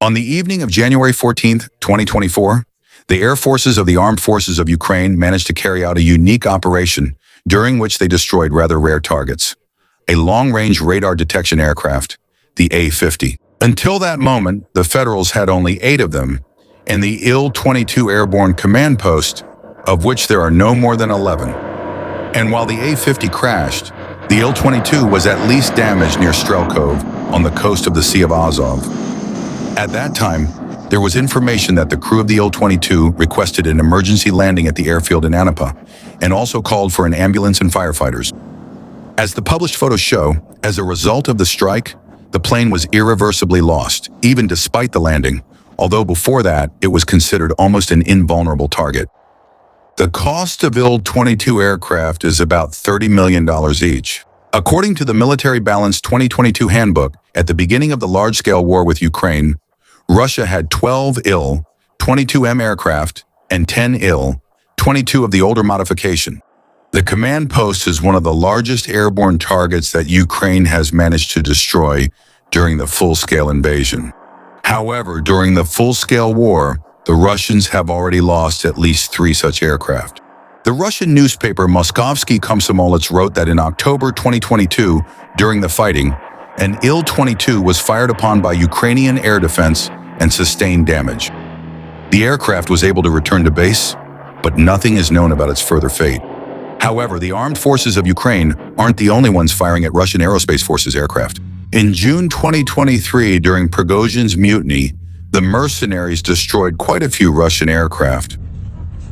On the evening of January 14th, 2024, the Air Forces of the Armed Forces of Ukraine managed to carry out a unique operation during which they destroyed rather rare targets, a long-range radar detection aircraft, the A-50. Until that moment, the Federals had only 8 of them, and the Il-22 Airborne Command Post, of which there are no more than 11. And while the A-50 crashed, the Il-22 was at least damaged near Strelkov on the coast of the Sea of Azov. At that time, there was information that the crew of the Il-22 requested an emergency landing at the airfield in Anapa, and also called for an ambulance and firefighters. As the published photos show, as a result of the strike, the plane was irreversibly lost, even despite the landing, although before that, it was considered almost an invulnerable target. The cost of Il-22 aircraft is about $30 million each. According to the Military Balance 2022 handbook, at the beginning of the large-scale war with Ukraine, Russia had 12 Il-22M aircraft and 10 Il-22 of the older modification. The command post is one of the largest airborne targets that Ukraine has managed to destroy during the full-scale invasion. However, during the full-scale war, the Russians have already lost at least 3 such aircraft. The Russian newspaper Moskovsky Komsomolets wrote that in October 2022, during the fighting, an Il-22 was fired upon by Ukrainian air defense and sustained damage. The aircraft was able to return to base, but nothing is known about its further fate. However, the armed forces of Ukraine aren't the only ones firing at Russian Aerospace Forces aircraft. In June 2023, during Prigozhin's mutiny, the mercenaries destroyed quite a few Russian aircraft.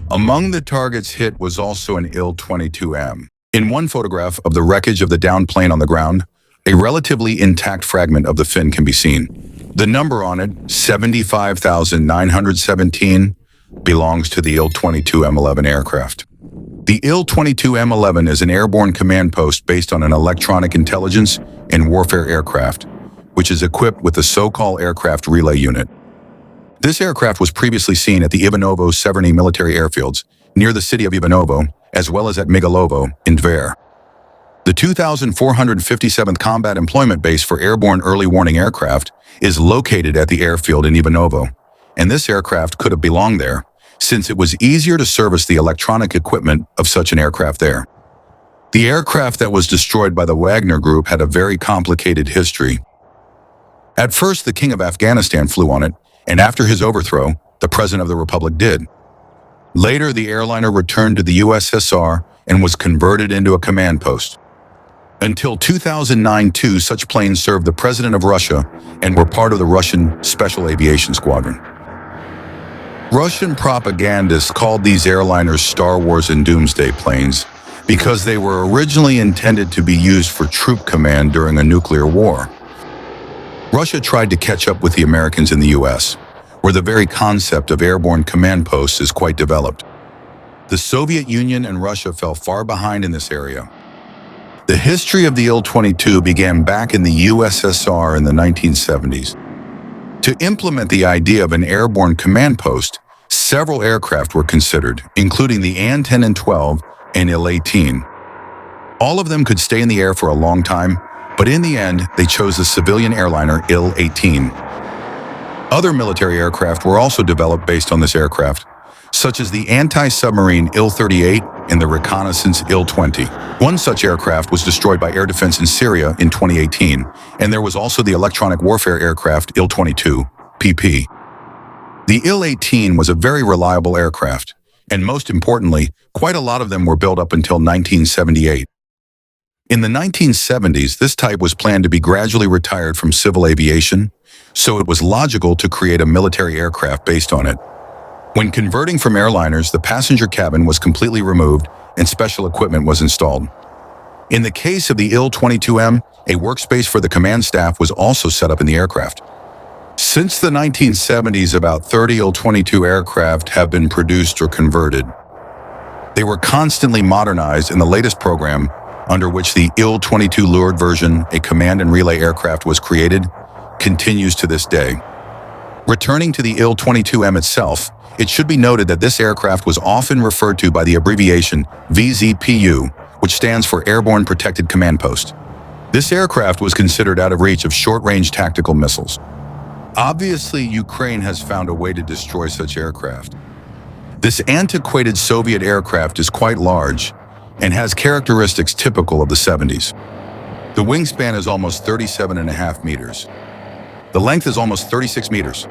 Among the targets hit was also an Il-22M. In one photograph of the wreckage of the downed plane on the ground, a relatively intact fragment of the fin can be seen. The number on it, 75,917, belongs to the Il-22M11 aircraft. The Il-22M11 is an airborne command post based on an electronic intelligence and warfare aircraft, which is equipped with the so-called aircraft relay unit. This aircraft was previously seen at the Ivanovo-Severny military airfields near the city of Ivanovo, as well as at Migalovo in Tver. The 2,457th Combat Employment Base for Airborne Early Warning Aircraft is located at the airfield in Ivanovo, and this aircraft could have belonged there, since it was easier to service the electronic equipment of such an aircraft there. The aircraft that was destroyed by the Wagner Group had a very complicated history. At first, the King of Afghanistan flew on it, and after his overthrow, the President of the Republic did. Later, the airliner returned to the USSR and was converted into a command post. Until 2009, 2 such planes served the President of Russia and were part of the Russian Special Aviation Squadron. Russian propagandists called these airliners Star Wars and Doomsday planes because they were originally intended to be used for troop command during a nuclear war. Russia tried to catch up with the Americans in the US, where the very concept of airborne command posts is quite developed. The Soviet Union and Russia fell far behind in this area. The history of the Il-22 began back in the USSR in the 1970s. To implement the idea of an airborne command post, several aircraft were considered, including the An-10 and 12 and Il-18. All of them could stay in the air for a long time, but in the end, they chose the civilian airliner Il-18. Other military aircraft were also developed based on this aircraft, such as the anti-submarine Il-38 and the reconnaissance Il-20. One such aircraft was destroyed by air defense in Syria in 2018, and there was also the electronic warfare aircraft Il-22, PP. The Il-18 was a very reliable aircraft, and most importantly, quite a lot of them were built up until 1978. In the 1970s, this type was planned to be gradually retired from civil aviation, so it was logical to create a military aircraft based on it. When converting from airliners, the passenger cabin was completely removed and special equipment was installed. In the case of the Il-22M, a workspace for the command staff was also set up in the aircraft. Since the 1970s, about 30 Il-22 aircraft have been produced or converted. They were constantly modernized in the latest program, under which the Il-22 Lured version, a command and relay aircraft, was created, continues to this day. Returning to the Il-22M itself, it should be noted that this aircraft was often referred to by the abbreviation VZPU, which stands for Airborne Protected Command Post. This aircraft was considered out of reach of short-range tactical missiles. Obviously, Ukraine has found a way to destroy such aircraft. This antiquated Soviet aircraft is quite large and has characteristics typical of the 70s. The wingspan is almost 37.5 meters. The length is almost 36 meters.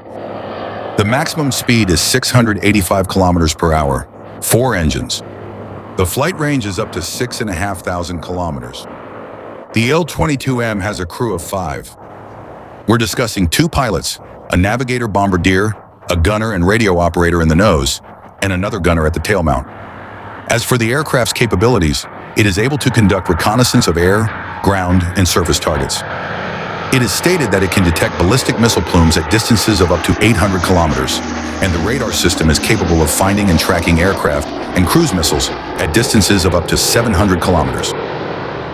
The maximum speed is 685 kilometers per hour, 4 engines. The flight range is up to 6,500 kilometers. The Il-22M has a crew of 5. We're discussing 2 pilots, a navigator bombardier, a gunner and radio operator in the nose, and another gunner at the tail mount. As for the aircraft's capabilities, it is able to conduct reconnaissance of air, ground, and surface targets. It is stated that it can detect ballistic missile plumes at distances of up to 800 kilometers, and the radar system is capable of finding and tracking aircraft and cruise missiles at distances of up to 700 kilometers.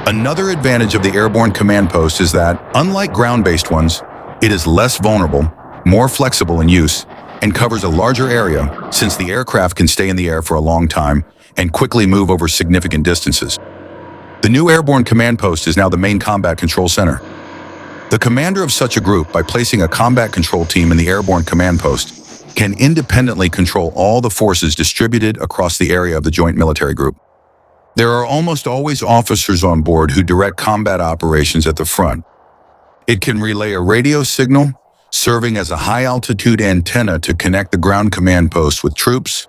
Another advantage of the airborne command post is that, unlike ground-based ones, it is less vulnerable, more flexible in use, and covers a larger area since the aircraft can stay in the air for a long time and quickly move over significant distances. The new airborne command post is now the main combat control center. The commander of such a group, by placing a combat control team in the airborne command post, can independently control all the forces distributed across the area of the joint military group. There are almost always officers on board who direct combat operations at the front. It can relay a radio signal, serving as a high-altitude antenna to connect the ground command post with troops.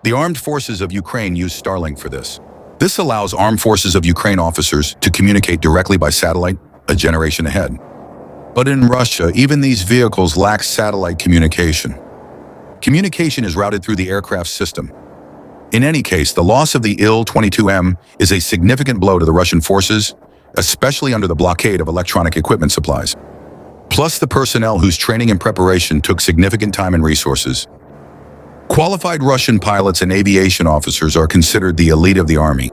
The armed forces of Ukraine use Starlink for this. This allows armed forces of Ukraine officers to communicate directly by satellite, a generation ahead. But in Russia, even these vehicles lack satellite communication. Communication is routed through the aircraft system. In any case, the loss of the Il-22M is a significant blow to the Russian forces, especially under the blockade of electronic equipment supplies. Plus the personnel whose training and preparation took significant time and resources. Qualified Russian pilots and aviation officers are considered the elite of the army.